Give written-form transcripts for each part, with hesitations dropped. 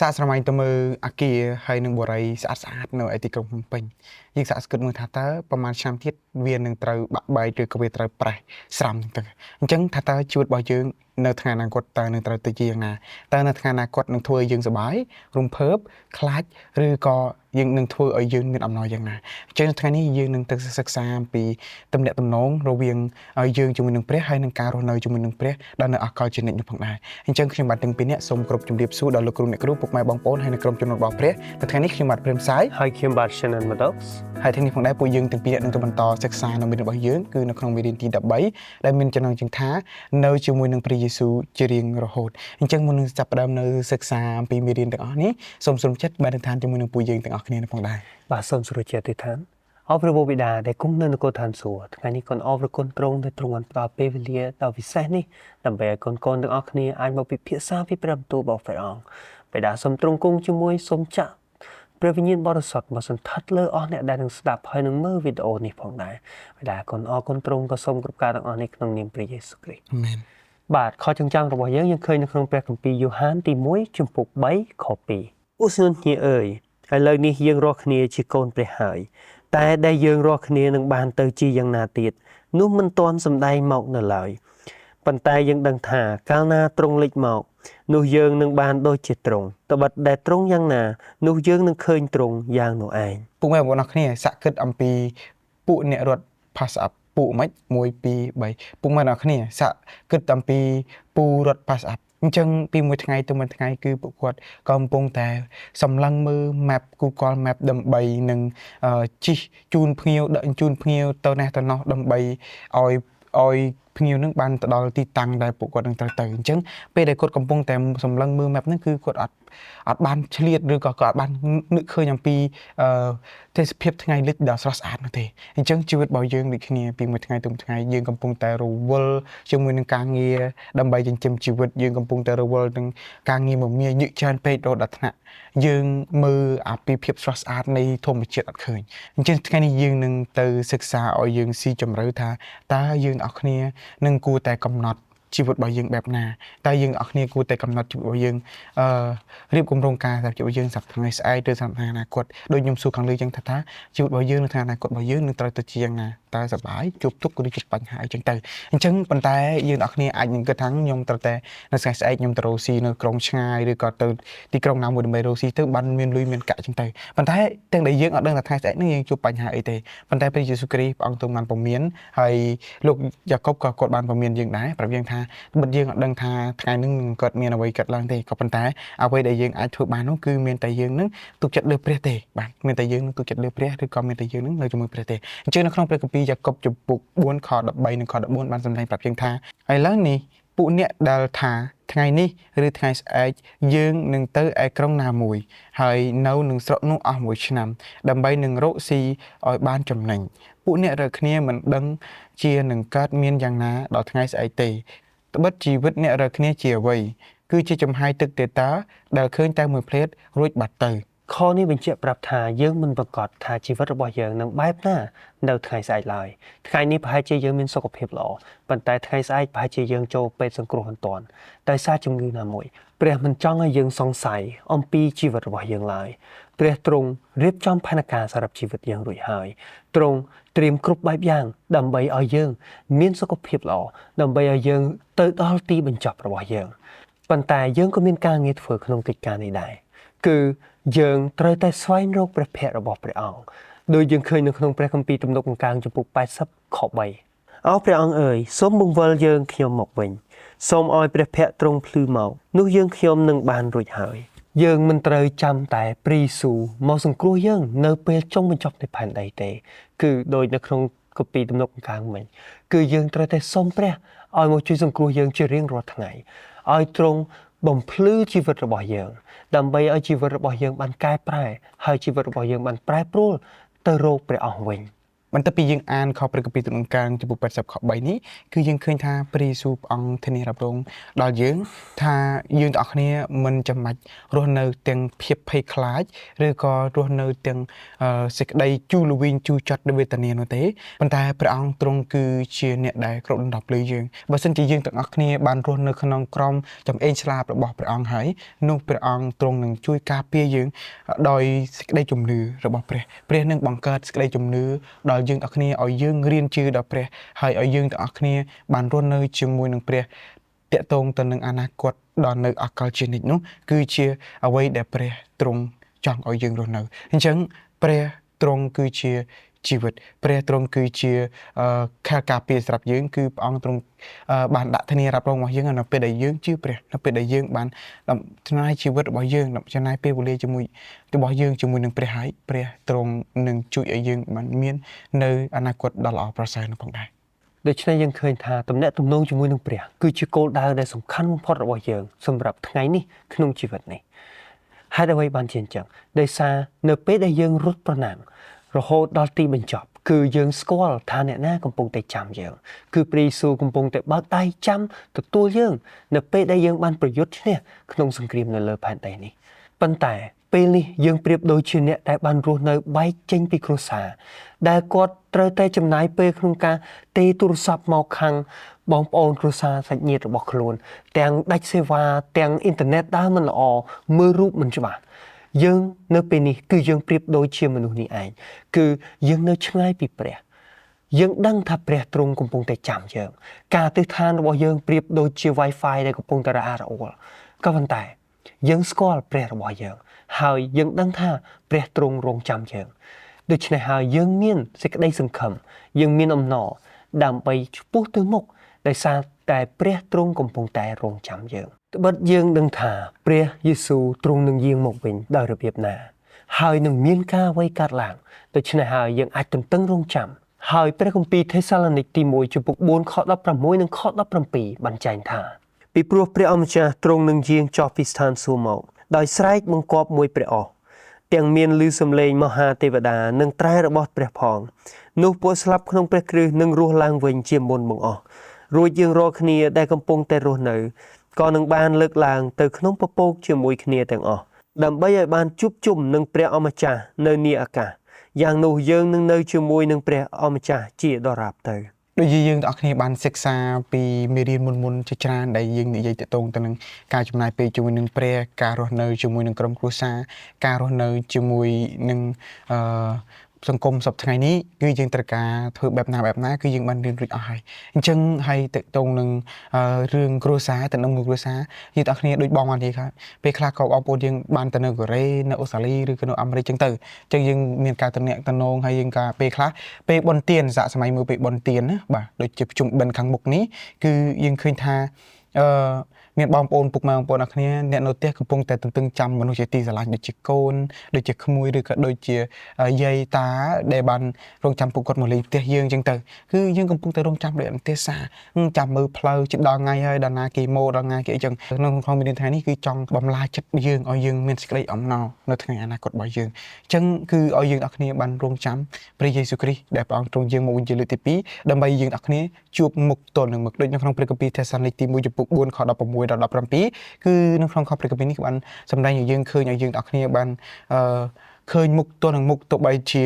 សាកស្រមៃទៅមើលអាគារហើយនឹងបរិយាស្អាតនៅឯទីក្រុងភ្នំពេញយើងសាកសង្កេតមើលថាតើប្រហែលឆ្នាំទៀតវានឹងត្រូវបាក់បែកឬក៏វាត្រូវប្រេះស្រាំទៅអញ្ចឹងថាតើជីវិតរបស់យើងនៅថ្ងៃអនាគតតើនឹងត្រូវទៅជាយ៉ាងណាតើនៅថ្ងៃអនាគតនឹងធ្វើឲ្យយើងសប្បាយរំភើបខ្លាចឬក៏យើងនឹងធ្វើឲ្យយើងមានអំណរយ៉ាងណាអញ្ចឹងថ្ងៃនេះយើងនឹងទៅសិក្សាអំពីទំនាក់ទំនងរវាងយើងជាមួយនឹងព្រះហើយនឹងការរស់នៅជាមួយនឹងព្រះដែលនៅអកលជានិច្ចនោះផងដែរអញ្ចឹងខ្ញុំបាទទាំងពីរនាក់សូមគោរពជម្រាបសួរដល់លោកគ្រូអ្នកគ្រូពុកម៉ែបងប្អូនហើយនឹងក្រុមជំនុំរបស់ព្រះនៅថ្ងៃនេះខ្ញុំបាទព្រាមសាយហើយខ្ញុំបាទ Shannon Maddox ហើយថ្ងៃនេះផងដែរពួកយើងទាំងពីរនាក់នឹងទៅបន្តសិក្សានៅមេរៀនរបស់យើងគឺនៅក្នុងមេរៀនទី13ដែលមានចំណងជើងថានៅជាមួយនឹងព្រះយេស៊ូវជារៀងរហូតអញ្ចឹងមុននឹងចាប់ផ្ដើមនៅសិក្សាអំពីមេរៀនទាំងអស់នេះសូមចិត្តបានឋានជាមួយនឹងពួកយើងទាំងអស់គ្នាផងដែរបាទសូមស្រួលជាអធិដ្ឋានអរព្រះបិតាដែលគង់នៅនគរឋានសួគ៌ថ្ងៃនេះកូនអរគុណទ្រង់ដែលទ្រង់បានផ្ដល់ពេលវេលាដ៏ពិសេសនេះដើម្បីឲ្យកូនទាំងអស់គ្នាអាចមកពិភាក្សាពីព្រះបន្ទូលរបស់ព្រះអង្គបិតាសូមទ្រង់គង់ជាមួយសូមចាក់ព្រះវិញ្ញាណបរិសុទ្ធមកសន្ធិដ្ឋលើអស់អ្នកដែលនឹងស្ដាប់ហើយនឹងមើលវីដេអូនេះផងដែរបិតាកូនអរគុណទ្រង់ក៏សូមគ្រប់ការទាំងអស់នេះក្នុងនាមព្រះយេស៊ូវគ្រីស្ទអាមែនបាទខចង្ចាំរបស់យើងឃើញនៅក្នុងព្រះគម្ពីរយ៉ូហានទី1ជំពូក3ខ2ឧស្សាហ៍អើយឥឡូវនេះយើងរាល់គ្នាជាកូនព្រះហើយតែដែលយើងរាល់គ្នានឹងបានទៅជាយ៉ាងណាទៀតនោះមិនទាន់សម្ដែងមកនៅឡើយប៉ុន្តែយើងដឹងថាកាលណាទ្រង់លេចមកនោះយើងនឹងបានដូចជាទ្រង់ត្បិតដែលទ្រង់យ៉ាងណានោះយើងនឹងឃើញទ្រង់យ៉ាងនោះឯងពុកម៉ែបងប្អូនគ្នាសាកគិតអំពីពួកអ្នករត់ pass up ពួកម៉េច1 2 3ពុកម៉ែបងប្អូនគ្នាសាកគិតអំពីពូរត់ pass upអញ្ចឹងពីមួយថ្ងៃទៅមួយថ្ងៃគឺពួកគាត់កំពុងតែសម្លឹងមើល map Google Map ដើម្បីនឹងជិះជូនភ្ញៀវដឹកជញ្ជូនភ្ញៀវទៅនេះទៅនោះដើម្បីឲ្យភ្ញៀវនឹងបានទៅដល់ទីតាំងដែលពួកគាត់នឹងត្រូវទៅអញ្ចឹងពេលដែលគាត់កំពុងតែសម្លឹងមើល map ហ្នឹងគឺគាត់អត់បានឆ្លៀតឬក៏គាត់អត់បាននឹកឃើញអំពីទេសភាពថ្ងៃលិចដ៏ស្រស់ស្អាតនោះទេអញ្ចឹងជីវិតរបស់យើងដូចគ្នាពីមួយថ្ងៃទៅមួយថ្ងៃយើងកំពុងតែរវល់ជាមួយនឹងការងារដើម្បីចិញ្ចឹមជីវិតយើងកំពុងតែរវល់នឹងការងារមមាញឹកច្រើនពេករហូតដល់ថ្នាក់យើងមើលអាពីភាពស្រស់ស្អាតនៃធម្មជាតិអត់ឃើញអញ្ចឹងថ្ងៃនេះយើងនឹងទៅសិក្សាឲ្យយើងស៊ីជម្រៅថាតើយើងអស់គ្នានឹងគួរតែកំណត់ជីវិតរបស់យើងបែបណាតែយើងអស់គ្នាគួរតែកំណត់ជីវិតរបស់យើងរៀបគម្រោងការសម្រាប់ជីវិតយើងសម្រាប់ថ្ងៃស្អែកឬសម្រាប់ថ្ងៃអនាគតដូចខ្ញុំសួរខាងលើចឹងថាជីវិតរបស់យើងនៅថ្ងៃអនាគតរបស់យើងនឹងត្រូវទៅជាយ៉ាងណាតើសប្បាយជួបទុក្ខឬជួបបញ្ហាអីចឹងទៅអញ្ចឹងប៉ុន្តែយើងអស់គ្នាអាចនឹងគិតថាខ្ញុំត្រូវតែនៅថ្ងៃស្អែកខ្ញុំទៅរកស៊ីនៅក្រុងឆ្ងាយឬក៏ទៅទីក្រុងណាមួយដើម្បីរកស៊ីទៅបានមានលុយមានកាក់ចឹងទៅប៉ុន្តែទាំងដែលយើងអត់ដឹងថាថ្ងៃស្អែកនេះយើងជួបបញ្ហាអីទេប៉ុន្តែព្រះយេស៊ូវគ្រីស្ទព្រះអង្គទ្រង់បានពមៀនហើយលោកយ៉ាកុបក៏គាត់បានពមៀនយើងដែរប្រាប់យើងថាបិទយើងអត់ដឹងថាថ្ងៃនេះនឹងកើតមានអ្វីកើតឡើងទេក៏ប៉ុន្តែអ្វីដែលយើងអាចធ្វើបាននោះគឺមានតែយើងនឹងទុកចិត្តលើព្រះទេបាទមានតែយើងនឹងទុកចិត្តលើព្រះឬក៏មានតែយើងនឹងនៅជាមួយព្រះទេអញ្ចឹងនៅក្នុងព្រះគម្ពីរយ៉ាកុបជំពូក4ខ13និងខ14បានសម្ដែងប្រាប់យើងថាឥឡូវនេះពួកអ្នកដែលថាថ្ងៃនេះឬថ្ងៃស្អែកយើងនឹងទៅឯក្រុងណាមួយហើយនៅនឹងស្រុកនោះអស់មួយឆ្នាំដើម្បីនឹងរកស៊ីឲ្យបានចំណេញពួកអ្នករើគ្នាមិនដឹងជានឹងកើតមានយ៉ាងណាដល់ថ្ងៃស្អែកទេត្បិតជីវិតអ្នករើគ្នាជាអ្វីគឺជាចំហាយទឹកទេតាដែលឃើញតែមួយភ្លែតរួចបាត់ទៅខនេះបញ្ជាក់ប្រាប់ថាយើងមិនប្រកាសថាជីវិតរបស់យើងនឹងបែបណានៅថ្ងៃស្អែកឡើយថ្ងៃនេះប្រហែលជាយើងមានសុខភាពល្អប៉ុន្តែថ្ងៃស្អែកប្រហែលជាយើងចូលពេទ្យសង្គ្រោះមិនទាន់ដោយសារជំងឺណាមួយព្រះមិនចង់ឲ្យយើងសង្ស័យអំពីជីវិតរបស់យើងឡើយព្រះទ្រង់រៀបចំផែនការសម្រាប់ជីវិតយើងរួចហើយទ្រង់ត្រៀមគ្រប់បែបយ៉ាងដើម្បីឲ្យយើងមានសុខភាពល្អដើម្បីឲ្យយើងទៅដល់ទីបញ្ចប់របស់យើងប៉ុន្តែយើងក៏មានការងារធ្វើក្នុងកិច្ចការនេះដែរគឺយើងត្រូវតែស្វែងរកព្រះភ័ក្ត្ររបស់ព្រះអង្គដោយយើងឃើញនៅក្នុងព្រះគម្ពីរទំនុកកង្កាងចំពុក80ខ3អោព្រះអង្គអើយសូមបង្វិលយើងខ្ញុំមកវិញសូមឲ្យព្រះភ័ក្ត្រទ្រង់ភ្លឺមកនោះយើងខ្ញុំនឹងបានរួចហើយយើងមិនត្រូវចាំតែព្រះយេស៊ូវមកសង្គ្រោះយើងនៅពេលចុងបញ្ចប់នៃផែនដីទេគឺដោយនៅក្នុងគម្ពីរទំនុកកង្កាងមិញគឺយើងត្រូវតែសូមព្រះឲ្យមកជួយសង្គ្រោះយើងជារៀងរាល់ថ្ងៃឲ្យទ្រង់បំភ្លឺជីវិតរបស់យើងដើម្បីឲ្យជីវិតរបស់យើងបានកែប្រែហើយជីវិតរបស់យើងបានប្រែប្រួលទៅរកព្រះអង្គវិញ បន្ទាប់ពីយើងអានខព្រះគម្ពីរទំនុកការចំពោះ80ខ3នេះគឺយើងឃើញថាព្រះយេស៊ូវព្រះអង្គធានារ៉ាប់រងដល់យើងថាយើងទាំងអស់គ្នាមិនចាំបាច់រស់នៅទាំងភាពភ័យខ្លាចឬក៏រស់នៅទាំងសេចក្តីជូរល្វីងជូរចត់ដោយវេទនានោះទេប៉ុន្តែព្រះអង្គទ្រង់គឺជាអ្នកដែលគ្របដណ្ដប់លើយើងបើសិនជាយើងទាំងអស់គ្នាបានរស់នៅក្នុងក្រមចំអេងស្លាបរបស់ព្រះអង្គហើយនោះព្រះអង្គទ្រង់នឹងជួយការពារយើងដោយសេចក្តីជំនឿរបស់ព្រះនឹងបង្កើតសេចក្តីជំនឿដល់យើងទាំងអស់គ្នាឲ្យយើងរៀនជឿដល់ព្រះហើយឲ្យយើងទាំងអស់គ្នាបានរស់នៅជាមួយនឹងព្រះតាក់ទងទៅនឹងអនាគតដល់នៅអកលជានិច្ចនោះគឺជាអ្វីដែលព្រះទ្រង់ចង់ឲ្យយើងរស់នៅអញ្ចឹងព្រះទ្រង់គឺជាជីវិតព្រះទ្រង់គឺជាខែលការពារសម្រាប់យើងគឺព្រះអង្គទ្រង់បានដាក់ធានារ៉ាប់រងរបស់យើងនៅពេលដែលយើងជឿព្រះនៅពេលដែលយើងបានចំណាយជីវិតរបស់យើងចំណាយពេលវេលាជាមួយរបស់យើងជាមួយនឹងព្រះហើយព្រះទ្រង់នឹងជួយឲ្យយើងបានមាននៅអនាគតដ៏ល្អប្រសើរនោះផងដែរដូច្នេះយើងឃើញថាទំនាក់ទំនងជាមួយនឹងព្រះគឺជាគោលដៅដែលសំខាន់បំផុតរបស់យើងសម្រាប់ថ្ងៃនេះក្នុងជីវិតនេះហេតុអ្វីបានជាអញ្ចឹងដោយសារនៅពេលដែលយើងរត់ប្រណាំងរហូតដល់ទីបញ្ចប់គឺយើងស្គាល់ថាអ្នកណាកំពុងតែចាំយើងគឺព្រះយេស៊ូវកំពុងតែបើកដៃចាំទទួលយើងនៅពេលដែលយើងបានប្រយុទ្ធឈ្នះក្នុងសង្គ្រាមនៅលើផែនដីនេះប៉ុន្តែពេលនេះយើងប្រៀបដូចជាអ្នកដែលបានរស់នៅបែកចេញពីគ្រួសារដែលគាត់ត្រូវតែចំណាយពេលក្នុងការទេទូរស័ព្ទមកខាងបងប្អូនគ្រួសារសាច់ញាតិរបស់ខ្លួនទាំងដាច់សេវាទាំងអ៊ីនធឺណិតដើរមិនល្អមើលរូបមិនច្បាស់យើងនៅពេលនេះគឺយើងប្រៀបដូចជាមនុស្សនេះឯងគឺយើងនៅឆ្ងាយពីព្រះយើងដឹងថាព្រះទ្រង់កំពុងតែចាំយើងការទិដ្ឋានរបស់យើងប្រៀបដូចជា Wi-Fi ដែលកំពុងតែរអាក់រអួលក៏ប៉ុន្តែយើងស្គាល់ព្រះរបស់យើងហើយយើងដឹងថាព្រះទ្រង់រងចាំយើងដូច្នេះហើយយើងមានសេចក្តីសង្ឃឹមយើងមានអំណរដើម្បីឆ្ពោះទៅមុខដោយសារតែព្រះទ្រង់កំពុងតែរងចាំយើងត្បិតយើងដឹងថាព្រះយេស៊ូវទ្រង់នឹងយាងមកវិញដោយរបៀបណាហើយនឹងមានការអ្វីកើតឡើងដូច្នេះហើយយើងអាចទន្ទឹងរង់ចាំហើយព្រះគម្ពីរថេសាឡូនីកទី1ចំពុក4ខ16និងខ17បានចែងថាពីព្រោះព្រះអម្ចាស់ទ្រង់នឹងយាងចុះពីស្ថានសួគ៌មកដោយស្រែកបង្គាប់មួយព្រះអស់ទាំងមានឮសំឡេងមហាទេវតានិងត្រែរបស់ព្រះផងនោះពួកស្លាប់ក្នុងព្រះគ្រឹះនឹងរស់ឡើងវិញជាមុនបង្អស់រួចយើងរាល់គ្នាដែលកំពុងតែរស់នៅក៏នឹងបានលើកឡើងទៅក្នុងពពកជាមួយគ្នាទាំងអស់ដើម្បីឲ្យបានជួបជុំនឹងព្រះអម្ចាស់នៅនីអាកាសយ៉ាងនោះយើងនឹងនៅជាមួយនឹងព្រះអម្ចាស់ជាដរាបទៅដូចជាយើងទាំងអស់គ្នាបានសិក្សាពីមេរៀនមុនជាច្រើនដែលយើងនិយាយទាក់ទងទៅនឹងការចំណាយពេលជាមួយនឹងព្រះការរស់នៅជាមួយនឹងក្រុមគ្រួសារការរស់នៅជាមួយនឹងសង្គមសប្តាហ៍ថ្ងៃនេះគឺយើងត្រូវការធ្វើបែបណាគឺយើងបានរៀនរួចអស់ហើយអញ្ចឹងហើយតកតងនឹងរឿងគ្រួសារតំណងគ្រួសារយើងទាំងគ្នាដូចបងបាននិយាយថាពេលខ្លះក៏បងប្អូនយើងបានទៅនៅកូរ៉េនៅអូស្ត្រាលីឬក៏នៅអាមេរិកអញ្ចឹងទៅអញ្ចឹងយើងមានការតំណងហើយយើងការពេលខ្លះពេលបុណ្យទានសាកសម័យមួយពេលបុណ្យទានណាបាទដូចជាប្រជុំបិណ្ឌខាងមុខនេះគឺយើងឃើញថាមានបងប្អូនពុកម៉ែបងប្អូនអរគ្នាអ្នកនៅផ្ទះកំពុងតែទន្ទឹងចាំមនុស្សជាទីស្រឡាញ់ដូចជាកូនដូចជាក្មួយឬក៏ដូចជាយាយតាដែលបានរងចាំពួកគាត់មកលេងផ្ទះយើងអញ្ចឹងទៅគឺយើងកំពុងតែរងចាំដូចអន្ទេសសាចាំមើលផ្លូវជិតដល់ថ្ងៃហើយដល់ណាគេម៉ូដល់ណាគេអញ្ចឹងក្នុងមេរៀនថ្ងៃនេះគឺចង់បំលាចិត្តយើងឲ្យយើងមានសេចក្តីអំណរនៅថ្ងៃអនាគតរបស់យើងអញ្ចឹងគឺឲ្យយើងអ្នកគ្នាបានរងចាំព្រះយេស៊ូវគ្រីស្ទដែលព្រះអង្គទ្រង់យាងមកវិញជាលើកទី2ដើម្បីយើងអ្នកគ្នាជួបមុខទល់នឹងមុខដូចនៅក្នុងព្រះគម្ពីរថេសាឡូនីកទី1ចំពុក4ខ16ដល់17គឺនៅក្នុងខព្រះគម្ពីរនេះបានសម្ដែងឲ្យយើងឃើញឲ្យយើងអ្នកគ្នាបានឃើញមុខទល់នឹងមុខទៅបីជា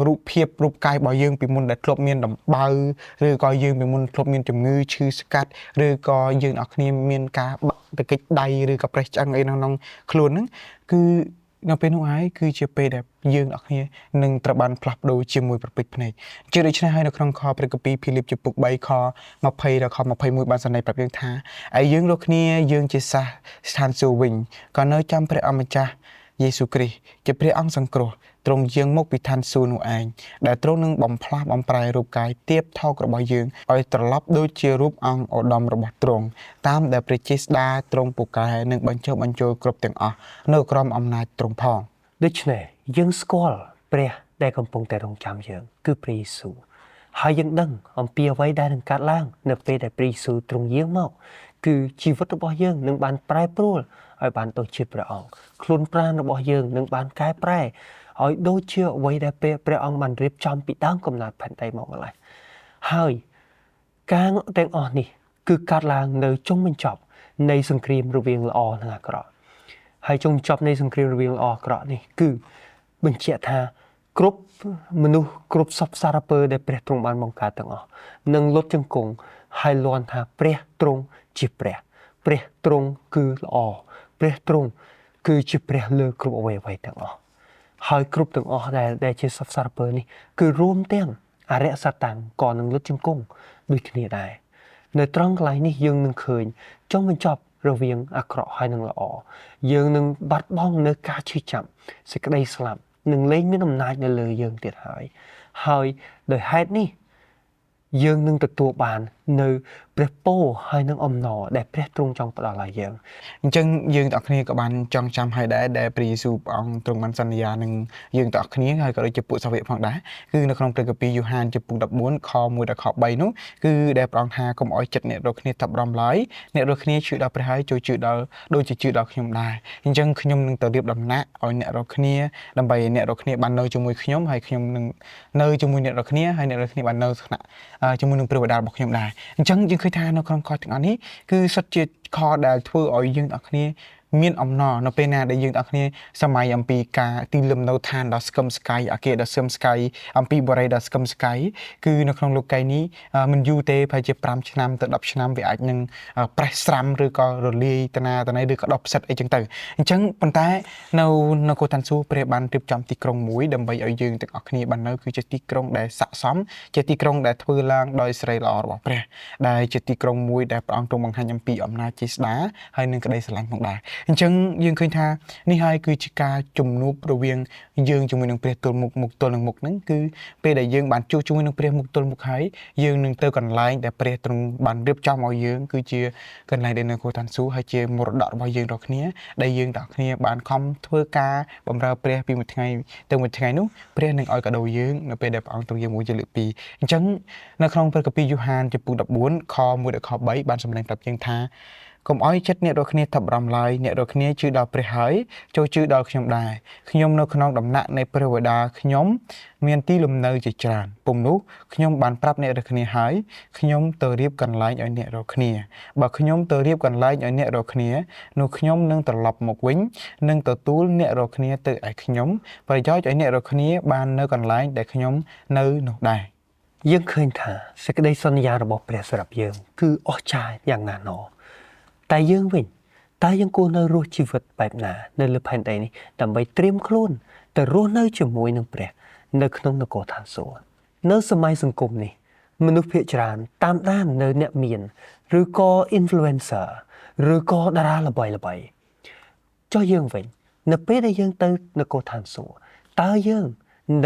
រូបភាពរូបកាយរបស់យើងពីមុនដែលធ្លាប់មានដំបៅឬក៏យើងពីមុនធ្លាប់មានជំងឺឈឺស្កាត់ឬក៏យើងអ្នកគ្នាមានការបាក់តកិច្ចដៃឬក៏ប្រេះឆ្អឹងអីក្នុងខ្លួនហ្នឹងគឺនៅពេលនោះហើយគឺជាពេលដែលយើងអ្នកគ្នានឹងត្រូវបានផ្លាស់ប្ដូរជាមួយប្រពេចភ្នែកជាដូច្នេះហើយនៅក្នុងខព្រះគម្ពីរភីលីបចំពុក3ខ20ដល់ខ21បានសរសេរប្រាប់យើងថាឯយើងលោកគ្នាយើងជាសះស្ថានសួគ៌វិញក៏នៅចាំព្រះអម្ចាស់យេស៊ូវគ្រីស្ទជាព្រះអង្គសង្គ្រោះទ្រង់យាងមកពីឋានសួគ៌នោះឯងដែលទ្រង់នឹងបំផ្លាស់បំប្រែរូបកាយទៀបថោករបស់យើងឲ្យត្រឡប់ដូចជារូបអង្គឧត្តមរបស់ទ្រង់តាមដែលព្រះចេស្តាទ្រង់ពូកែនឹងបញ្ចុះបញ្ចូលគ្រប់ទាំងអស់នៅក្រោមអំណាចទ្រង់ផងដូច្នេះយើងស្គាល់ព្រះដែលកំពុងតែរងចាំយើងគឺព្រះយេស៊ូវហើយយើងដឹងអំពីអ្វីដែលនឹងកើតឡើងនៅពេលដែលព្រះយេស៊ូវទ្រង់យាងមកគឺជីវិតរបស់យើងនឹងបានប្រែប្រួលឲ្យបានដូចជាព្រះអង្គខ្លួនប្រាណរបស់យើងនឹងបានកែប្រែ ឲ្យដូចជាអ្វីដែលព្រះអង្គបានរៀបចំពីដើមកំណើតផែនដីមកម្ល៉េះហើយការទាំងអស់នេះគឺកាត់ឡើងនៅចុងបញ្ចប់នៃសង្គ្រាមរវាងល្អនិងអាក្រក់ហើយចុងបញ្ចប់នៃសង្គ្រាមរវាងល្អអាក្រក់នេះគឺបញ្ជាក់ថាគ្រប់មនុស្សគ្រប់សពសារពើដែលព្រះទ្រង់បានបង្កើតទាំងអស់នឹងលុតជង្គង់ហើយលាន់ថាព្រះទ្រង់ជាព្រះទ្រង់គឺល្អព្រះទ្រង់គឺជាព្រះលើគ្រប់អ្វីទាំងអស់ហើយគ្រប់ទាំងអស់ដែលជាសពសារពើនេះគឺរួមទាំងអរិយសត្តាំងក៏នឹងលុតជង្គង់ដូចគ្នាដែរនៅត្រង់កន្លែងនេះយើងនឹងឃើញចុងបញ្ចប់រវាងអាក្រក់ហើយនឹងល្អយើងនឹងបាត់បង់នៅការឈឺចាប់សេចក្តីស្លាប់នឹងលែងមានអំណាចនៅលើយើងទៀតហើយដោយហេតុនេះយើងនឹងទទួលបាននៅព្រះពរហើយនឹងអំណរដែលព្រះទ្រង់ចង់ផ្ដល់ឲ្យយើងអញ្ចឹងយើងទាំងអស់គ្នាក៏បានចងចាំហើយដែរដែលព្រះយេស៊ូវព្រះអង្គទ្រង់បានសន្យានឹងយើងទាំងអស់គ្នាហើយក៏ដូចជាពួកសាវកផងដែរគឺនៅក្នុងព្រះគម្ពីរយ៉ូហានចំពុក14ខ1ដល់ខ3នោះគឺដែលព្រះអង្គថាកុំឲ្យចិត្តអ្នករាល់គ្នាថប់រំឡើយអ្នករាល់គ្នាជឿដល់ព្រះហើយចូលជឿដល់ដូចជាជឿដល់ខ្ញុំដែរអញ្ចឹងខ្ញុំនឹងទៅរៀបដំណាក់ឲ្យអ្នករាល់គ្នាដើម្បីឲ្យអ្នករាល់គ្នាបាននៅជាមួយខ្ញុំហើយខ្ញុំនឹងនៅជាមួយអ្នករាល់គ្នាហើយអ្នករាល់គ្នាបាននៅថ្នាក់ជាមួយនឹងព្រះបិតារបស់ខ្ញុំដែរអញ្ចឹងយើងឃើញថានៅក្នុងខទាំងអស់នេះគឺសុទ្ធជាខដែលធ្វើឲ្យយើងទាំងអស់គ្នាមានអំណរនៅពេលណាដែលយើងទាំងអស់គ្នាសម័យអំពីការទីលំនៅឋានដ៏ស្កឹមស្កៃអាគារដ៏ស្កឹមស្កៃអំពីបរិយាដ៏ស្កឹមស្កៃគឺនៅក្នុងលោកីយ៍នេះមិនយូរទេប្រហែលជា5ឆ្នាំទៅ10ឆ្នាំវាអាចនឹងប្រេះស្រាំឬក៏រលាយតាណាឬក៏ដុះផ្សិតអីចឹងទៅអញ្ចឹងប៉ុន្តែនៅកូតាន់ស៊ូព្រះបានរៀបចំទីក្រុងមួយដើម្បីឲ្យយើងទាំងអស់គ្នាបាននៅគឺជាទីក្រុងដែលស័ក្តិសមជាទីក្រុងដែលធ្វើឡើងដោយសេរីល្អរបស់ព្រះដែលជាទីក្រុងមួយដែលព្រះអង្គទ្រង់បង្ហាញអំពីអំណាចជាស្ដាហើយនឹងក្តីស្រឡាញ់ផងដែរអញ្ចឹងយើងឃើញថានេះហើយគឺជាការជំនួបរវាងយើងជាមួយនឹងព្រះទល់មុខទល់នឹងមុខហ្នឹងគឺពេលដែលយើងបានជួបជាមួយនឹងព្រះមុខទល់មុខហើយយើងនឹងទៅកន្លែងដែលព្រះទ្រង់បានរៀបចំឲ្យយើងគឺជាកន្លែងដែលនៅកូតាន់ស៊ូហើយជាមរតករបស់យើងរាល់គ្នាដែលយើងទាំងគ្នាបានខំធ្វើការបម្រើព្រះពីមួយថ្ងៃទៅមួយថ្ងៃនោះព្រះនឹងឲ្យកាដូយើងនៅពេលដែលព្រះអង្គទ្រង់យើងមួយជាលើកពីរអញ្ចឹងនៅក្នុងព្រះគម្ពីរយ៉ូហានចំពុក14ខ1ដល់ខ3បានសម្ដែងប្រាប់យើងថាកុំឲ្យចិត្តអ្នករាល់គ្នាថប់បារម្ភឡើយអ្នករាល់គ្នាជឿដល់ព្រះហើយចូលជឿដល់ខ្ញុំដែរខ្ញុំនៅក្នុងដំណាក់នៃព្រះបិតាខ្ញុំមានទីលំនៅជាច្រើនពុំនោះខ្ញុំបានប្រាប់អ្នករាល់គ្នាហើយខ្ញុំទៅរៀបកន្លែងឲ្យអ្នករាល់គ្នាបើខ្ញុំទៅរៀបកន្លែងឲ្យអ្នករាល់គ្នានោះខ្ញុំនឹងត្រឡប់មកវិញនឹងទទួលអ្នករាល់គ្នាទៅឯខ្ញុំប្រយោជន៍ឲ្យអ្នករាល់គ្នាបាននៅកន្លែងដែលខ្ញុំនៅនោះដែរយើងឃើញថាសេចក្តីសន្យារបស់ព្រះសម្រាប់យើងគឺអស្ចារ្យយ៉ាងណាស់ណោតែយើងវិញតើយើងគួរនៅរស់ជីវិតបែបណានៅលើផែនដីនេះដើម្បីត្រៀមខ្លួនទៅរស់នៅជាមួយនឹងព្រះនៅក្នុងនគរឋានសួគ៌នៅសម័យសង្គមនេះមនុស្សភាគច្រើនតាមដាននៅអ្នកមានឬក៏ influencer ឬក៏តារាល្បីចុះយើងវិញនៅពេលដែលយើងទៅនគរឋានសួគ៌តើយើង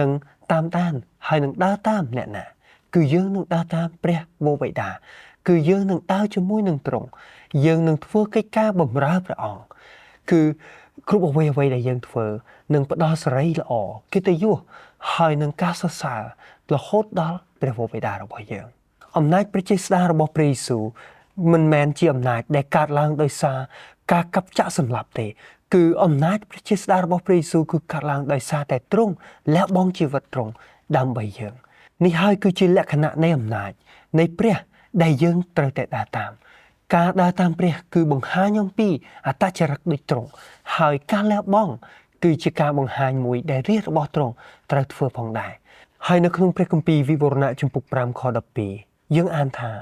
នឹងតាមដានហើយនឹងដើរតាមអ្នកណាគឺយើងនឹងដើរតាមព្រះវរបិតាគឺយើងនឹងដើរជាមួយនឹងទ្រង់យើងនឹងធ្វើកិច្ចការបម្រើព្រះអង្គគឺគ្រប់អ្វីដែលយើងធ្វើនឹងផ្ដល់សេរីល្អកិត្តិយសហើយនឹងការសរសើររហូតដល់ព្រះវរបិតារបស់យើងអំណាចព្រះចេស្តារបស់ព្រះយេស៊ូវមិនមែនជាអំណាចដែលកើតឡើងដោយសារការកាប់ចាក់សម្លាប់ទេគឺអំណាចព្រះចេស្តារបស់ព្រះយេស៊ូវគឺកើតឡើងដោយសារតែទ្រង់លះបង់ជីវិតទ្រង់ដើម្បីយើងនេះហើយគឺជាលក្ខណៈនៃអំណាចនៃព្រះដែលយើងត្រូវតែដើរតាមការដើរតាមព្រះគឺបង្ហាញអំពីអត្តចរិតដូចទ្រង់ហើយការលះបង់គឺជាការបង្ហាញមួយដែលរាជរបស់ទ្រង់ត្រូវធ្វើផងដែរហើយនៅក្នុងព្រះគម្ពីរវិវរណៈចំពុក5ខ12យើងអានថា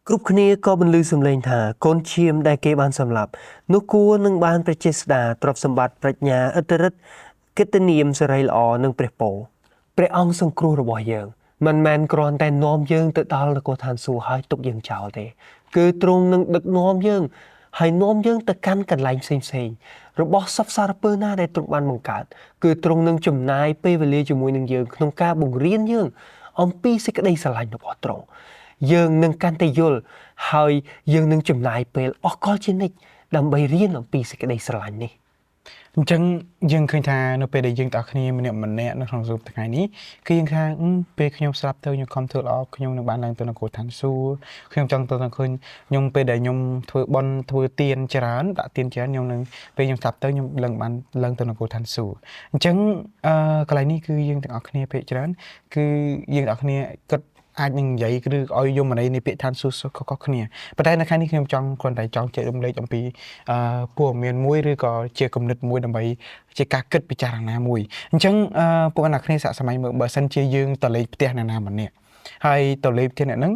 គ្រប់គ្នាក៏បន្លឺសំឡេងថាកូនឈាមដែលគេបានសម្លាប់នោះគួរនឹងបានព្រះចេស្តាទ្រព្យសម្បត្តិប្រាជ្ញាឥទ្ធិឫទ្ធិកិត្តិនាមសេរីល្អនិងព្រះពរព្រះអង្គសង្គ្រោះរបស់យើងមិនមែនគ្រាន់តែនាំយើងទៅដល់នគរឋានសួគ៌ហើយទុកយើងចោលទេគឺទ្រង់នឹងដឹកនាំយើងហើយនាំយើងទៅកាន់កន្លែងផ្សេងរបស់សពសារពើណាដែលទ្រង់បានបង្កើតគឺទ្រង់នឹងចំណាយពេលវេលាជាមួយនឹងយើងក្នុងការបង្រៀនយើងអំពីសេចក្តីស្រឡាញ់របស់ទ្រង់យើងនឹងកាន់តែយល់ហើយយើងនឹងចំណាយពេលអស់កលជានិច្ចដើម្បីរៀនអំពីសេចក្តីស្រឡាញ់នេះ អញ្ចឹងយើងឃើញថានៅពេលដែលយើងទាំងអស់គ្នាម្នាក់ម្នាក់នៅក្នុងសង្គមថ្ងៃនេះគឺយើងថាពេលខ្ញុំស្រាប់ទៅខ្ញុំខំធ្វើល្អខ្ញុំនឹងបានឡើងទៅនគរឋានសួគ៌ខ្ញុំចង់ទៅឃើញខ្ញុំពេលដែលខ្ញុំធ្វើបុណ្យធ្វើទានច្រើនដាក់ទានច្រើនខ្ញុំនឹងពេលខ្ញុំស្រាប់ទៅខ្ញុំបានឡើងទៅនគរឋានសួគ៌អញ្ចឹងកន្លែងនេះគឺយើងទាំងអស់គ្នាភាគច្រើនគឺយើងទាំងអស់គ្នាគិតអាចនឹងនិយាយឬឲ្យយមន័យនៃពាក្យឋានសួគ៌ខុសៗគ្នាប៉ុន្តែនៅថ្ងៃនេះខ្ញុំចង់គ្រាន់តែចង់ចែករំលែកអំពីព័ត៌មានមួយឬក៏ជាគំនិតមួយដើម្បីជាការគិតពិចារណាមួយអញ្ចឹងពួកអ្នកគ្នាសាកសម័យមើលបើសិនជាយើងទៅលេងផ្ទះអ្នកណាម្នាក់ហើយទៅលេងផ្ទះអ្នកហ្នឹង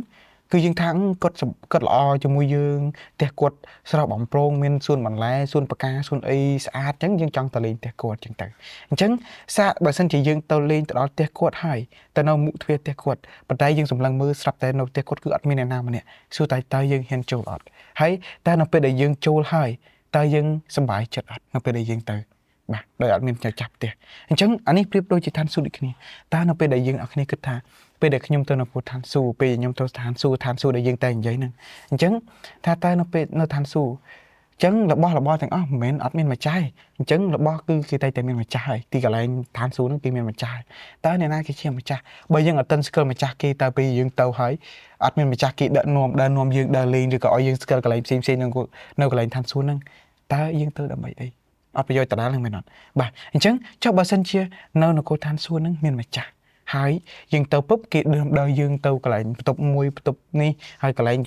គឺយើងថាគាត់ល្អជាមួយយើងផ្ទះគាត់ស្រស់បំព្រងមានសួនបន្លែសួនផ្កាសួនអីស្អាតអញ្ចឹងយើងចង់ទៅលេងផ្ទះគាត់អញ្ចឹងទៅអញ្ចឹងសាកបើសិនជាយើងទៅលេងទៅដល់ផ្ទះគាត់ហើយទៅនៅមុខទ្វារផ្ទះគាត់ប៉ុន្តែយើងសម្លឹងមើលស្រាប់តែនៅផ្ទះគាត់គឺអត់មានអ្នកណាម្នាក់សួរតើយើងហ៊ានចូលអត់ហើយតែនៅពេលដែលយើងចូលហើយតើយើងសប្បាយចិត្តអត់នៅពេលដែលយើងទៅបាទដោយអត់មានអ្នកចាប់ផ្ទះអញ្ចឹងអានេះប្រៀបដូចជាឋានសួគ៌ដូចគ្នាតើនៅពេលដែលយើងអត់គ្នាគិតថាពេលដែលខ្ញុំទៅនៅឋានសួគ៌ពេលខ្ញុំទៅឋានសួគ៌ដែលយើងតែនិយាយហ្នឹងអញ្ចឹងថាតើនៅពេលនៅឋានសួគ៌អញ្ចឹងរបស់ទាំងអស់មិនមែនអត់មានម្ចាស់ទេអញ្ចឹងរបស់គឺគេតែមានម្ចាស់ហើយទីកន្លែងឋានសួគ៌ហ្នឹងគេមានម្ចាស់តើអ្នកណាគេជាម្ចាស់បើយើងអត់ទាន់ស្គាល់ម្ចាស់គេតើពេលយើងទៅហើយអត់មានម្ចាស់គេដឹកនាំយើងដើរលេងឬក៏ឲ្យយើងស្គាល់កន្លែងផ្សេងៗនៅកន្លែងឋានសួគ៌ហ្នឹងតើយើងទៅដើម្បីអីអត់ប្រយោជន៍ដដែលហ្នឹងមែនអត់បាទអញ្ចឹងចុះបើសិនជានៅនគរឋានសួគ៌ហ្នឹងមានម្ចាស់ហើយយើងទៅពុបគេដើរយើងទៅកន្លែងបន្ទប់មួយបន្ទប់នេះហើយកន្លែង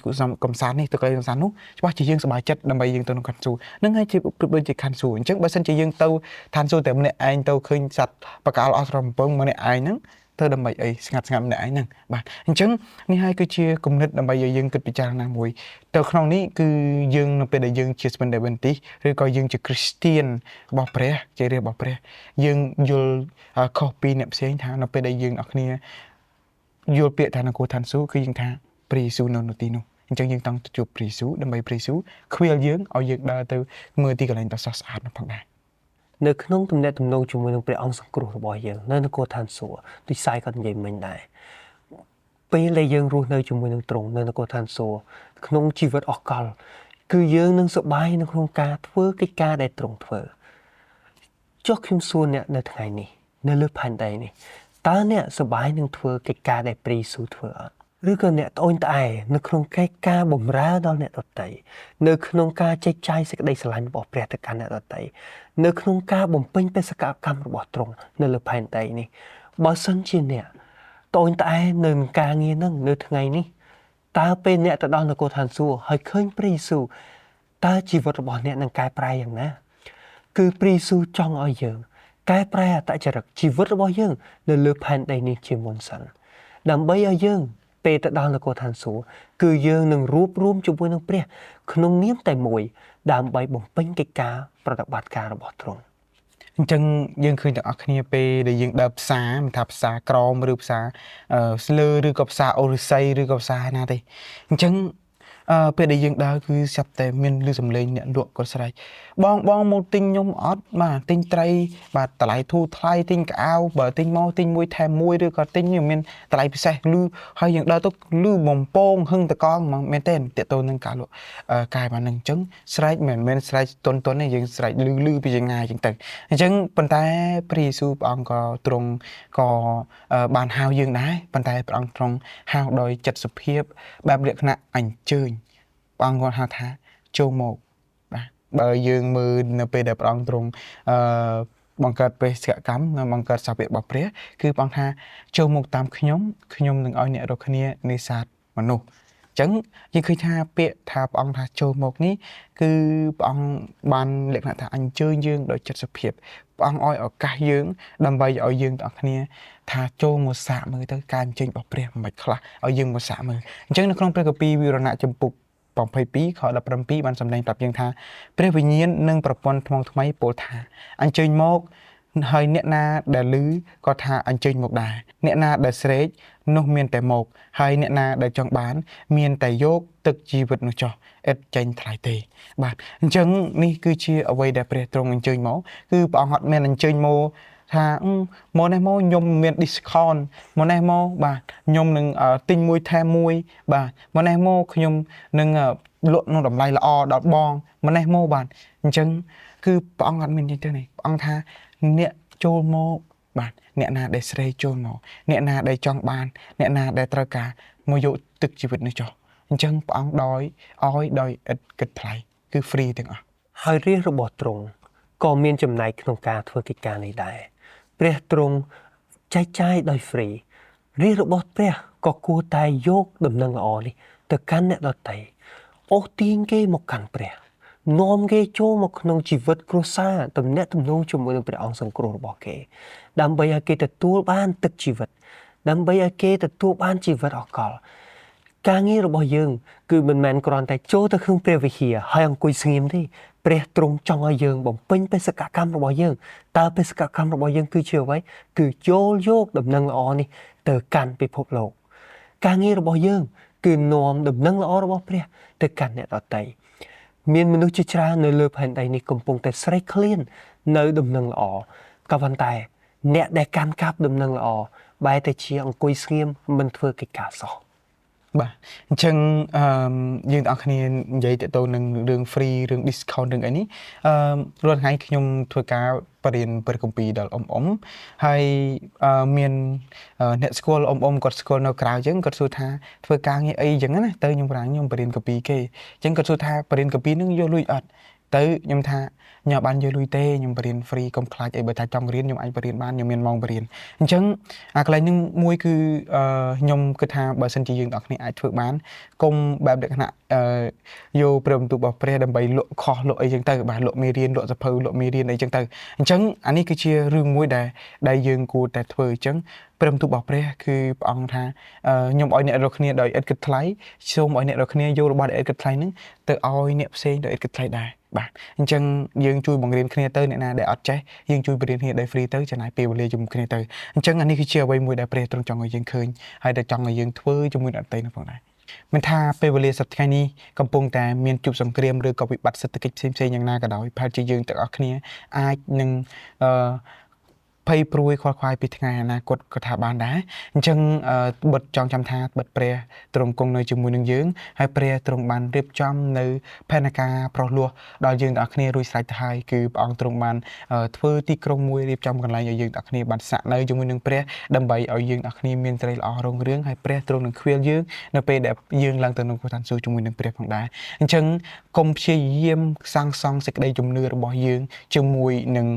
កំសាន្តនេះទៅកន្លែងកំសាន្តនោះច្បាស់ជាយើងសប្បាយចិត្តដើម្បីយើងទៅក្នុងឋានសួគ៌ហ្នឹងហើយជាដូចជាឋានសួគ៌អញ្ចឹងបើសិនជាយើងទៅឋានសួគ៌តែម្នាក់ឯងទៅឃើញសត្វបកាលអស់ស្រស់បំពងម្នាក់ឯងហ្នឹងទៅដើម្បីអីស្ងាត់ម្នាក់ឯងហ្នឹងបាទអញ្ចឹងនេះហើយគឺជាគំនិតដើម្បីឲ្យយើងគិតពិចារណាមួយទៅក្នុងនេះគឺយើងនៅពេលដែលយើងជា Adventist ឬក៏យើងជា Christian របស់ព្រះជារាជរបស់ព្រះយើងយល់ខុសពីអ្នកផ្សេងថានៅពេលដែលយើងអស់គ្នាយល់ពាក្យថានគរឋានសួគ៌គឺយើងថាព្រះយេស៊ូវនៅទីនោះអញ្ចឹងយើងចង់ទៅជួបព្រះយេស៊ូវដើម្បីព្រះយេស៊ូវខ្វៀលយើងឲ្យយើងដើរទៅមើលទីកន្លែងដ៏ស្រស់ស្អាតនោះផងដែរនៅក្នុងទំនាក់ទំនងជាមួយនឹងព្រះអង្គសង្គ្រោះរបស់យើងនៅនគរឋានសួគ៌ដូចសាយគាត់និយាយមិញដែរពេលដែលយើងរស់នៅជាមួយនឹងទ្រង់នៅនគរឋានសួគ៌ក្នុងជីវិតអស់កលគឺយើងនឹងសប្បាយនៅក្នុងការធ្វើកិច្ចការដែលទ្រង់ធ្វើចុះខ្ញុំសួរអ្នកនៅថ្ងៃនេះនៅលើផែនដីនេះតើអ្នកសប្បាយនឹងធ្វើកិច្ចការដែលព្រះយេស៊ូវធ្វើអត់ឬក៏អ្នកត្អូញត្អែនៅក្នុងកិច្ចការបម្រើដល់អ្នកដទៃនៅក្នុងការចែកចាយសេចក្តីស្រឡាញ់របស់ព្រះទៅកាន់អ្នកដទៃនៅក្នុងការបំពេញបេសកកម្មរបស់ទ្រង់នៅលើផែនដីនេះបើសិនជាអ្នកត្អូញត្អែនៅនឹងការងារហ្នឹងនៅថ្ងៃនេះតើពេលអ្នកទៅដល់នគរឋានសួគ៌ហើយឃើញព្រះយេស៊ូវតើជីវិតរបស់អ្នកនឹងកែប្រែយ៉ាងណាគឺព្រះយេស៊ូវចង់ឲ្យយើងកែប្រែអត្តចរិតជីវិតរបស់យើងនៅលើផែនដីនេះជាមុនសិនដើម្បីឲ្យយើងពេលទៅដល់នគរឋានសួគ៌គឺយើងនឹងរួបរวมជាមួយនឹងព្រះក្នុងនាមតែមួយដើម្បីបំពេញកិច្ចការប្រតិបត្តិការរបស់ទ្រង់អញ្ចឹងយើងឃើញទាំងអស់គ្នាពេលដែលយើងដើរផ្សារមិនថាផ្សារក្រមឬផ្សារស្លើឬក៏ផ្សារអូរិស័យឬក៏ផ្សារណាទេអញ្ចឹងពេលដែលយើងដើរគឺស្រាប់តែមានឮសំឡេងអ្នកលក់គាត់ស្រែកបងមកទិញខ្ញុំអត់បាទទិញត្រីបាទតម្លៃធូរថ្លៃទិញកៅអៅបើទិញមកទិញមួយថែមមួយឬក៏ទិញមានតម្លៃពិសេសឮហើយយើងដើរទៅឮបំពងហឹងតកងហ្មងមែនទេតេតូននឹងការលក់កាយបានហ្នឹងអញ្ចឹងស្រែកមិនមែនស្រែកតុនទេយើងស្រែកឮពីយ៉ាងងាយអញ្ចឹងទៅអញ្ចឹងប៉ុន្តែព្រះយេស៊ូវព្រះអង្គក៏ទ្រង់ក៏បានហៅយើងដែរប៉ុន្តែព្រះអង្គទ្រង់ហៅដោយចិត្តសុភាពបែបលក្ខណៈអញ្ជើញព្រះអង្គគាត់ហៅថាចូលមកបាទបើយើងមើលនៅពេលដែលព្រះអង្គទ្រង់បង្កើតបេសកកម្មបង្កើតសាវករបស់ព្រះគឺព្រះអង្គថាចូលមកតាមខ្ញុំនឹងឲ្យអ្នករាល់គ្នានេសាទមនុស្សអញ្ចឹងយើងឃើញថាពាក្យថាព្រះអង្គថាចូលមកនេះគឺព្រះអង្គបានលក្ខណៈថាអញ្ជើញយើងដោយចិត្តសុភាពព្រះអង្គឲ្យឱកាសយើងដើម្បីឲ្យយើងទាំងអស់គ្នាថាចូលមកសាកមើលទៅការអញ្ជើញរបស់ព្រះមិនបាច់ខ្លះឲ្យយើងមកសាកមើលអញ្ចឹងនៅក្នុងព្រះគម្ពីរវិវរណៈចំពុក22ខ17បានសម្ដែងប្រាប់យើងថាព្រះវិញ្ញាណនិងប្រពន្ធថ្មថ្មីពោលថាអញ្ជើញមកហើយអ្នកណាដែលឮក៏ថាអញ្ជើញមកដែរអ្នកណាដែលស្រេកនោះមានតែមកហើយអ្នកណាដែលចង់បានមានតែយកទឹកជីវិតនោះចុះឥតចេញថ្លៃទេបាទអញ្ចឹងនេះគឺជាអ្វីដែលព្រះទ្រង់អញ្ជើញមកគឺព្រះអង្គអត់មានអញ្ជើញមកថាមកនេះមកខ្ញុំមាន discount មកនេះមកបាទខ្ញុំនឹងទិញមួយថែមមួយបាទមកនេះមកខ្ញុំនឹងលក់នៅតម្លៃល្អដល់បងមកនេះមកបាទអញ្ចឹង គឺព្រះអង្គអត់មាននិយាយទៅនេះព្រះអង្គថាអ្នកចូលមកបាទអ្នកណាដែលស្រេកចូលមកអ្នកណាដែលចង់បានអ្នកណាដែលត្រូវការមកយកទឹកជីវិតនេះចុះអញ្ចឹងព្រះអង្គឲ្យដោយឥតគិតថ្លៃគឺ free ទាំងអស់ ហើយរាជរបស់ទ្រង់ក៏មានចំណែកក្នុងការធ្វើកិច្ចការនេះដែរព្រះទ្រង់ចែកចាយដោយ free រាជរបស់ព្រះក៏គួរតែយកដំណឹងល្អនេះទៅកាន់អ្នកដទៃអូសទាញគេមកកាន់ព្រះនាំគេចូលមកក្នុងជីវិតគ្រួសារទំនាក់ទំនងជាមួយនឹងព្រះអង្គសង្គ្រោះរបស់គេដើម្បីឲ្យគេទទួលបានទឹកជីវិតដើម្បីឲ្យគេទទួលបានជីវិតអកលការងាររបស់យើងគឺមិនមែនគ្រាន់តែចូលទៅក្នុងព្រះវិហារហើយអង្គុយស្ងៀមទេព្រះទ្រង់ចង់ឲ្យយើងបំពេញបេសកកម្មរបស់យើងតើបេសកកម្មរបស់យើងគឺជាអ្វីគឺចូលយកដំណឹងល្អនេះទៅកាន់ពិភពលោកការងាររបស់យើងគឺនាំដំណឹងល្អរបស់ព្រះទៅកាន់អ្នកដទៃមានមនុស្សជាច្រើននៅលើផែនដីនេះកំពុងតែស្រេកឃ្លាននៅដំណឹងល្អក៏ប៉ុន្តែអ្នកដែលកាន់កាប់ដំណឹងល្អបែរទៅជាអង្គុយស្ងៀមមិនធ្វើកិច្ចការសោះបាទអញ្ចឹងយើងទាំងអស់គ្នានិយាយទៅនឹងរឿង free រឿង discount រឿងអីនេះរាល់ថ្ងៃខ្ញុំធ្វើការបរៀនព្រះគម្ពីរដល់អ៊ំហើយមានអ្នកស្គាល់អ៊ំគាត់ស្គាល់នៅក្រៅអញ្ចឹងគាត់សួរថាធ្វើការងារអីអញ្ចឹងណាទៅខ្ញុំបរៀនគម្ពីរគេអញ្ចឹងគាត់សួរថាបរៀនគម្ពីរនឹងយកលុយអត់ទៅខ្ញុំថាញ៉ាំបានយកលុយទេខ្ញុំបរៀន free កុំខ្លាចអីបើថាចង់រៀនខ្ញុំអាចបរៀនបានខ្ញុំមានម៉ោងបរៀនអញ្ចឹងអាកន្លែងនេះមួយគឺខ្ញុំគិតថាបើសិនជាយើងទាំងគ្នាអាចធ្វើបានកុំបែបលក្ខណៈយកព្រះបន្ទូលរបស់ព្រះដើម្បីលក់ខុសលក់អីចឹងទៅបាទលក់មេរៀនលក់សភៅលក់មេរៀនអីចឹងទៅអញ្ចឹងអានេះគឺជារឿងមួយដែលយើងគួរតែធ្វើអញ្ចឹងព្រះបន្ទូលរបស់ព្រះគឺព្រះអង្គថាខ្ញុំឲ្យអ្នករាល់គ្នាដោយឥតគិតថ្លៃសូមឲ្យអ្នករាល់គ្នាយករបស់ដែលឥតគិតថ្លៃហ្នឹងទៅឲ្យអ្នកផ្សេងដោយឥតគិតថ្លៃដែរបាទអញ្ចឹងយើងជួយបង្រៀនគ្នាទៅអ្នកណាដែលអត់ចេះយើងជួយបង្រៀនគ្នាដោយ free ទៅចំណាយពេលវេលាជាមួយគ្នាទៅអញ្ចឹងអានេះគឺជាអ្វីមួយដែលព្រះទ្រង់ចង់ឲ្យយើងឃើញហើយដែលចង់ឲ្យយើងធ្វើជាមួយនឹងអតីតនោះផងដែរមិនថាពេលវេលាសប្តាហ៍នេះកំពុងតែមានជួបសង្គ្រាមឬក៏វិបត្តិសេដ្ឋកិច្ចផ្សេងៗយ៉ាងណាក៏ដោយប្រហែលជាយើងទាំងអស់គ្នាអាចនឹងភ័យព្រួយខ្វល់ខ្វាយពីថ្ងៃអនាគតក៏ថាបានដែរអញ្ចឹងបិទចង់ចាំថាបិទព្រះទ្រង់គង់នៅជាមួយនឹងយើងហើយព្រះទ្រង់បានរៀបចំនៅផែនការប្រោះលោះដល់យើងទាំងអស់គ្នារួចស្រេចទៅហើយគឺព្រះអង្គទ្រង់បានធ្វើទីក្រុងមួយរៀបចំកន្លែងឲ្យយើងទាំងអស់គ្នាបានស្នាក់នៅជាមួយនឹងព្រះដើម្បីឲ្យយើងទាំងអស់គ្នាមានត្រីល្អរុងរឿងហើយព្រះទ្រង់នឹងខ្វៀលយើងនៅពេលដែលយើងឡើងទៅក្នុងឋានសួគ៌ជាមួយនឹងព្រះផងដែរអញ្ចឹងកុំព្យាយាមសាងសង់សេចក្តីជំនឿរបស់យើងជាមួយនឹង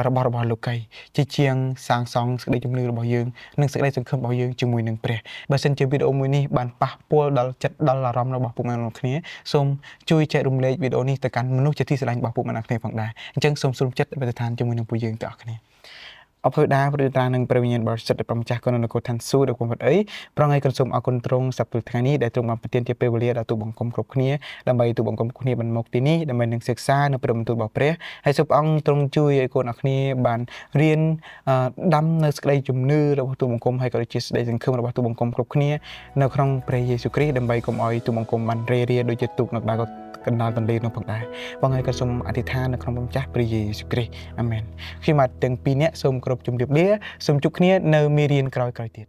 របស់លោកីជាសាងសង់សេចក្តីជំនឿរបស់យើងនិងសេចក្តីសង្ឃឹមរបស់យើងជាមួយនឹងព្រះបើសិនជាវីដេអូមួយនេះបានប៉ះពាល់ដល់ចិត្តដល់អារម្មណ៍របស់ពុកម៉ែអ្នកគ្នាសូមជួយចែករំលែកវីដេអូនេះទៅកាន់មនុស្សជាទីស្រឡាញ់របស់ពុកម៉ែអ្នកគ្នាផងដែរអញ្ចឹងសូមសូមចិត្តប្រតិឋានជាមួយនឹងពួកយើងទាំងអស់គ្នាអភ័យដាប្រតិត្រានឹងព្រះវិញ្ញាណបរិសុទ្ធដែលប្រម្ចាស់គុណនៅគោឋានសួគ៌ដ៏គង់វត្តអីប្រងឲ្យគុណសូមអរគុណទ្រង់សប្តាហ៍ថ្ងៃនេះដែលទ្រង់បានប្រទានជាពេលវេលាដល់ទូបង្គំគ្រប់គ្នាដើម្បីទូបង្គំគ្នាបានមកទីនេះដើម្បីនឹងសិក្សានៅព្រះបន្ទូលរបស់ព្រះហើយសូមព្រះអង្គទ្រង់ជួយឲ្យកូនអរគ្នាបានរៀនដាំនៅសេចក្តីជំនឿរបស់ទូបង្គំហើយក៏ដូចជាសេចក្តីសង្ឃឹមរបស់ទូបង្គំគ្រប់គ្នានៅក្នុងព្រះយេស៊ូវគ្រីស្ទដើម្បីកុំឲ្យទូបង្គំបានរេរាដូចជាទូកនៅក្បែរកណ្ដាលទន្លេនោះផងដែរបងហើយក៏សូមអធិដ្ឋាននៅក្នុងព្រះម្ចាស់ព្រះយេស៊ូវគ្រីស្ទអាមែនខ្ញុំបាទទាំងពីរនាក់សូមគោរពជម្រាបលាសូមជួបគ្នានៅមេរៀនក្រោយៗទៀត